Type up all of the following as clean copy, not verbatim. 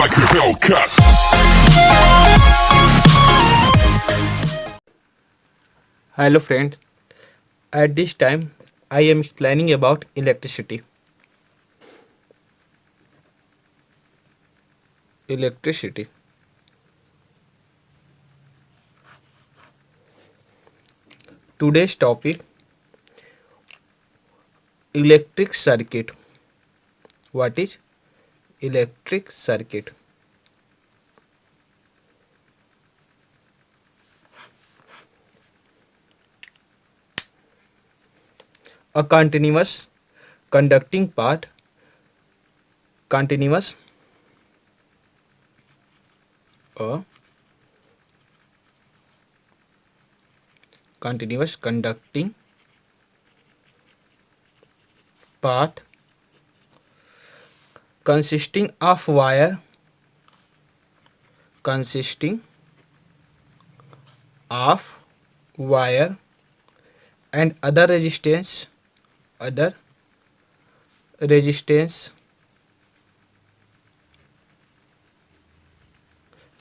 like a Hellcat. Hello friend, at this time I am explaining about electricity. Electricity. Today's topic, electric circuit. What is electric circuit? A continuous conducting path, continuous a continuous conducting path consisting of wire, consisting of wire and other resistance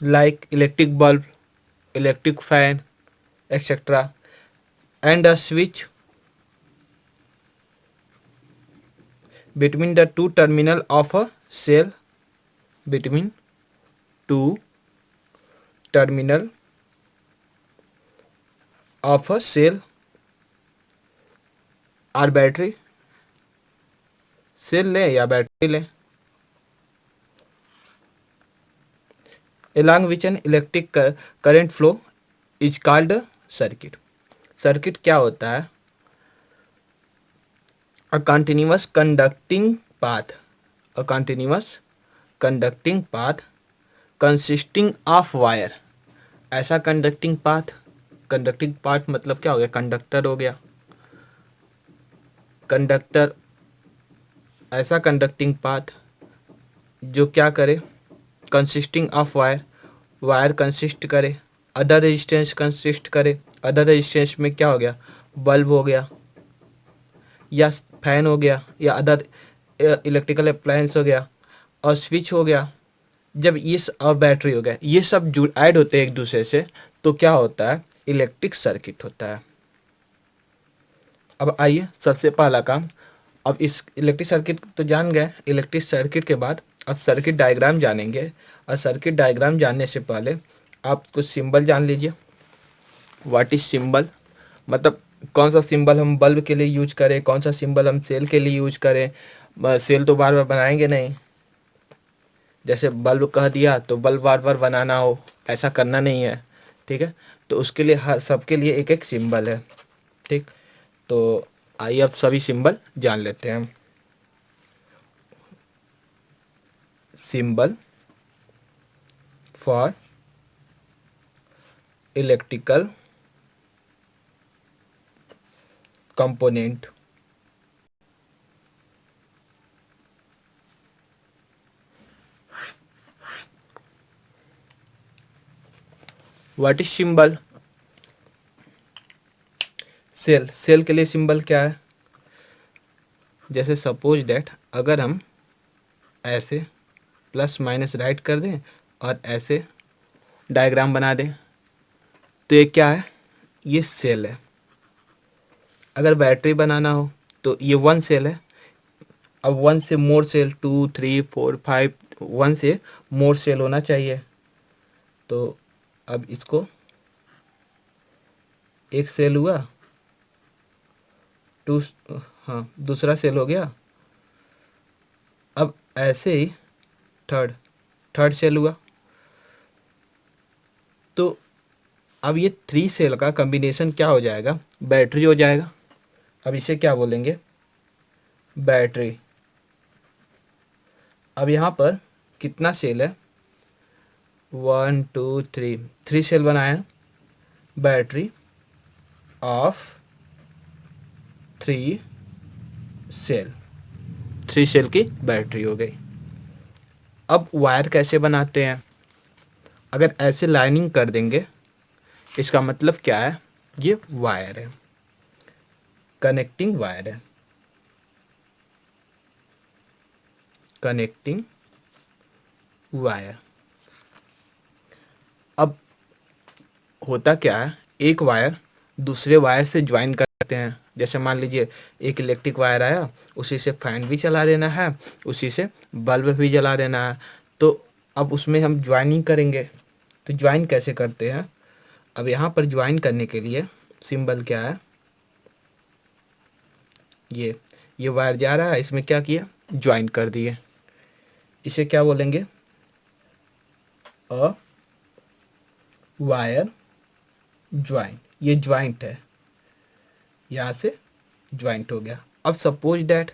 like electric bulb, electric fan, etc., and a switch between the two terminal of a cell, between two terminal of a cell or battery, cell लें या battery लें, along which an electric current flow is called circuit. Circuit क्या होता है? A continuous conducting path, a continuous conducting path consisting of wire. ऐसा conducting path मतलब क्या हो गया? कंडक्टर हो गया, कंडक्टर ऐसा कंडक्टिंग पाथ जो क्या करे? Consisting of wire, wire consist करे, अदर रेजिस्टेंस कंसिस्ट करे, अदर रेजिस्टेंस में क्या हो गया? बल्ब हो गया या फैन हो गया या अदर इलेक्ट्रिकल अप्लायंस हो गया और स्विच हो गया। जब ये और बैटरी हो गया, ये सब जो ऐड होते हैं एक दूसरे से तो क्या होता है? इलेक्ट्रिक सर्किट होता है। अब आइए सबसे पहला काम, अब इस इलेक्ट्रिक सर्किट तो जान गए। इलेक्ट्रिक सर्किट के बाद अब सर्किट डायग्राम जानेंगे, और सर्किट डायग्राम जानने से पहले आप कुछ सिंबल जान लीजिए। What is symbol? मतलब कौन सा सिंबल हम बल्ब के लिए यूज करें, कौन सा सिंबल हम सेल के लिए यूज करें। सेल तो बार बार बनाएंगे नहीं, जैसे बल्ब कह दिया तो बल्ब बार बार बनाना हो, ऐसा करना नहीं है, ठीक है। तो उसके लिए हर सबके लिए एक एक सिंबल है, ठीक। तो आइए अब सभी सिंबल जान लेते हैं। Symbol for electrical component. What is symbol? Cell, cell के लिए सिंबल क्या है? जैसे सपोज दैट अगर हम ऐसे प्लस माइनस राइट कर दें और ऐसे डायग्राम बना दें तो ये क्या है? ये सेल है। अगर बैटरी बनाना हो तो ये 1 सेल है। अब 1 से मोर सेल, 2 3 4 5, 1 से मोर सेल होना चाहिए। तो अब इसको एक सेल हुआ, 2, हाँ दूसरा सेल हो गया। अब ऐसे ही थर्ड सेल हुआ। तो अब ये 3 सेल का कॉम्बिनेशन क्या हो जाएगा? बैटरी हो जाएगा। अब इसे क्या बोलेंगे? बैटरी। अब यहाँ पर कितना सेल है? 1 2 3, 3 सेल बनाया। बैटरी ऑफ 3 सेल, 3 सेल की बैटरी हो गई। अब वायर कैसे बनाते हैं? अगर ऐसे लाइनिंग कर देंगे, इसका मतलब क्या है? ये वायर है, कनेक्टिंग वायर है, कनेक्टिंग वायर। अब होता क्या है, एक वायर दूसरे वायर से ज्वाइन करते हैं। जैसे मान लीजिए एक इलेक्ट्रिक वायर आया, उसी से फैन भी चला देना है, उसी से बल्ब भी जला देना है। तो अब उसमें हम ज्वाइनिंग करेंगे, तो ज्वाइन कैसे करते हैं। अब यहाँ पर ज्वाइन करने के लिए सिंबल क्या है, ये वायर जा रहा है, इसमें क्या किया, ज्वाइन कर दिए। इसे क्या बोलेंगे, अ वायर ज्वाइन। ये ज्वाइंट है, यहाँ से ज्वाइंट हो गया। अब सपोज डैट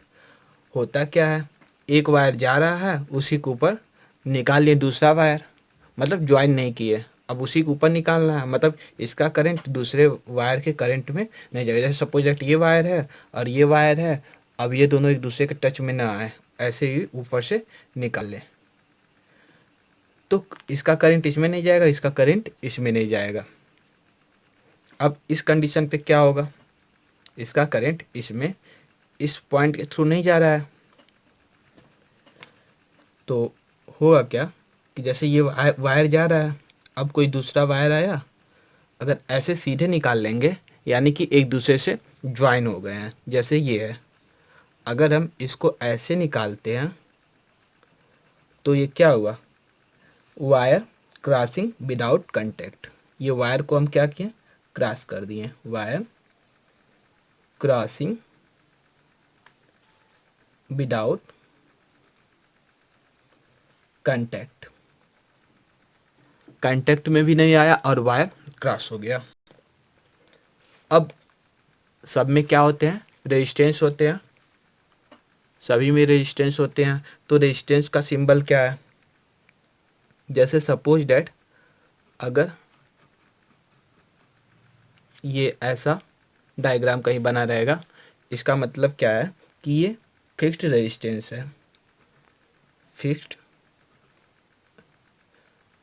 होता क्या है, एक वायर जा रहा है, उसी के ऊपर निकाल लिए दूसरा वायर, मतलब ज्वाइन नहीं किए, अब उसी के ऊपर निकालना है, मतलब इसका करंट दूसरे वायर के करंट में नहीं जाएगा। जैसे सपोज दैट ये वायर है और ये वायर है, अब ये दोनों एक दूसरे के टच में ना आए, ऐसे ही ऊपर से निकाल ले, तो इसका करंट इसमें नहीं जाएगा, इसका करंट इसमें नहीं जाएगा। अब इस कंडीशन पे क्या होगा, इसका करंट इसमें इस पॉइंट के थ्रू नहीं जा रहा है, तो होगा क्या कि जैसे ये वायर जा रहा है, अब कोई दूसरा वायर आया, अगर ऐसे सीधे निकाल लेंगे यानी कि एक दूसरे से ज्वाइन हो गए हैं। जैसे ये है, अगर हम इसको ऐसे निकालते हैं तो ये क्या हुआ, वायर क्रॉसिंग विदाउट कांटेक्ट। ये वायर को हम क्या किए, क्रॉस कर दिए, wire crossing without contact. Contact में भी नहीं आया और वायर क्रॉस हो गया। अब सब में क्या होते हैं, रेजिस्टेंस होते हैं, सभी में रेजिस्टेंस होते हैं। तो रेजिस्टेंस का सिंबल क्या है, जैसे सपोज डैट अगर ये ऐसा डायग्राम कहीं बना रहेगा, इसका मतलब क्या है कि ये फिक्स्ड रेजिस्टेंस है, fixed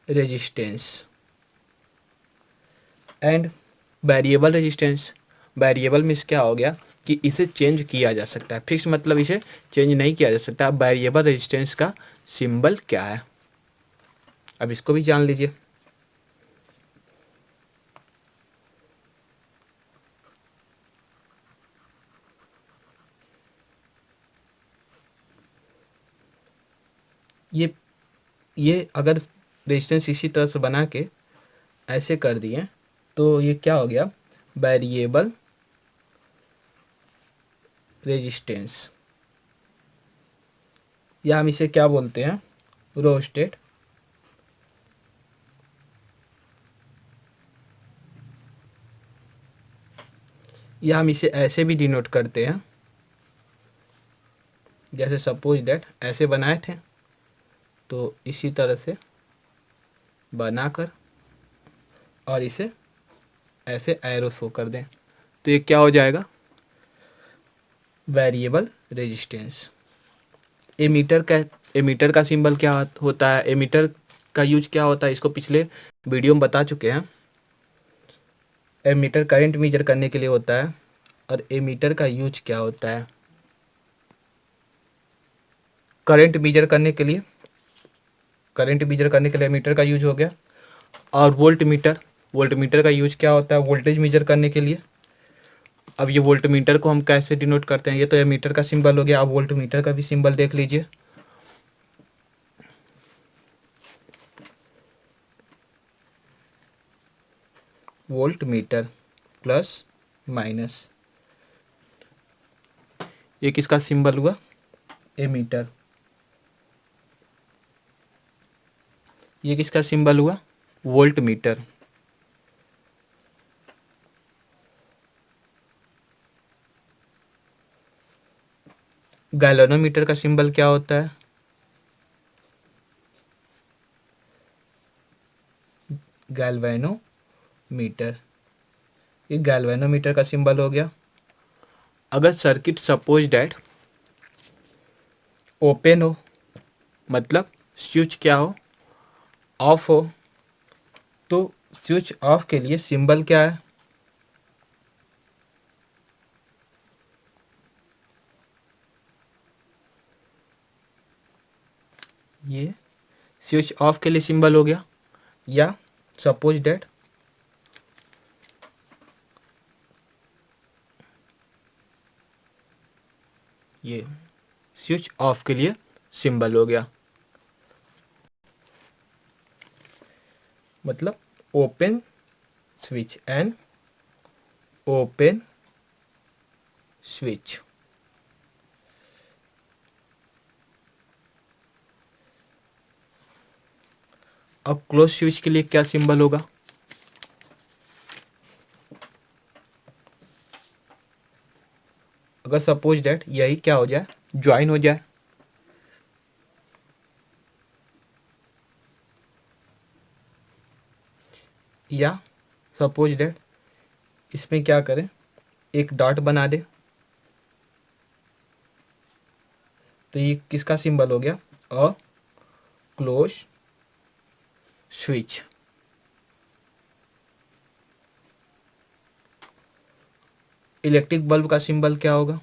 resistance and variable resistance. Variable means क्या हो गया कि इसे चेंज किया जा सकता है, फिक्स मतलब इसे चेंज नहीं किया जा सकता। अब वेरिएबल रेजिस्टेंस का सिंबल क्या है, अब इसको भी जान लीजिए। ये अगर रेजिस्टेंस इसी तरह से बना के ऐसे कर दिए तो ये क्या हो गया, वेरिएबल रेजिस्टेंस, या हम इसे क्या बोलते हैं, रोस्टेड या हम इसे ऐसे भी डिनोट करते हैं, जैसे सपोज दैट ऐसे बनाए थे, तो इसी तरह से बनाकर और इसे ऐसे एरो शो कर दें, तो ये क्या हो जाएगा, वेरिएबल रेजिस्टेंस। एमीटर का सिंबल क्या होता है, एमीटर का यूज क्या होता है, इसको पिछले वीडियो में बता चुके हैं। एमीटर करंट मेजर करने के लिए होता है, और एमीटर का यूज क्या होता है, करंट मेजर करने के लिए, एमीटर का यूज हो गया। और वोल्ट मीटर का यूज क्या होता है, वोल्टेज मेजर करने के लिए। अब ये वोल्ट मीटर को हम कैसे डिनोट करते हैं, ये तो एमीटर का सिंबल हो गया, अब वोल्ट मीटर का भी सिंबल देख लीजिए। वोल्ट मीटर प्लस माइनस, ये किसका सिंबल हुआ, एमीटर। ये किसका सिंबल हुआ, वोल्ट मीटर। गैल्वेनोमीटर का सिंबल क्या होता है, गैल्वेनोमीटर, ये गैल्वेनोमीटर का सिंबल हो गया। अगर सर्किट सपोज डैट ओपन हो, मतलब स्विच क्या हो, ऑफ हो, तो स्विच ऑफ के लिए सिंबल क्या है, ये स्विच ऑफ के लिए सिंबल हो गया, या सपोज दैट ये स्विच ऑफ के लिए सिंबल हो गया, मतलब open switch and open switch. अब क्लोज स्विच के लिए क्या सिंबल होगा? अगर सपोज दैट यही क्या हो जाए, ज्वाइन हो जाए, या सपोज दैट इसमें क्या करें, एक डॉट बना दे, तो ये किसका सिंबल हो गया? A close switch. Electric bulb का सिंबल क्या होगा?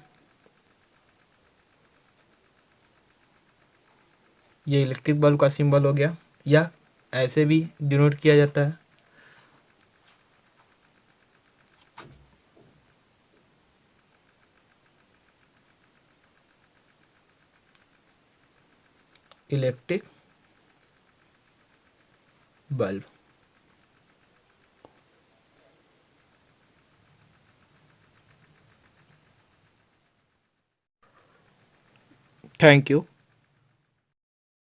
ये इलेक्ट्रिक बल्ब का सिंबल हो गया, या ऐसे भी डिनोट किया जाता है, इलेक्ट्रिक बल्ब। Thank you.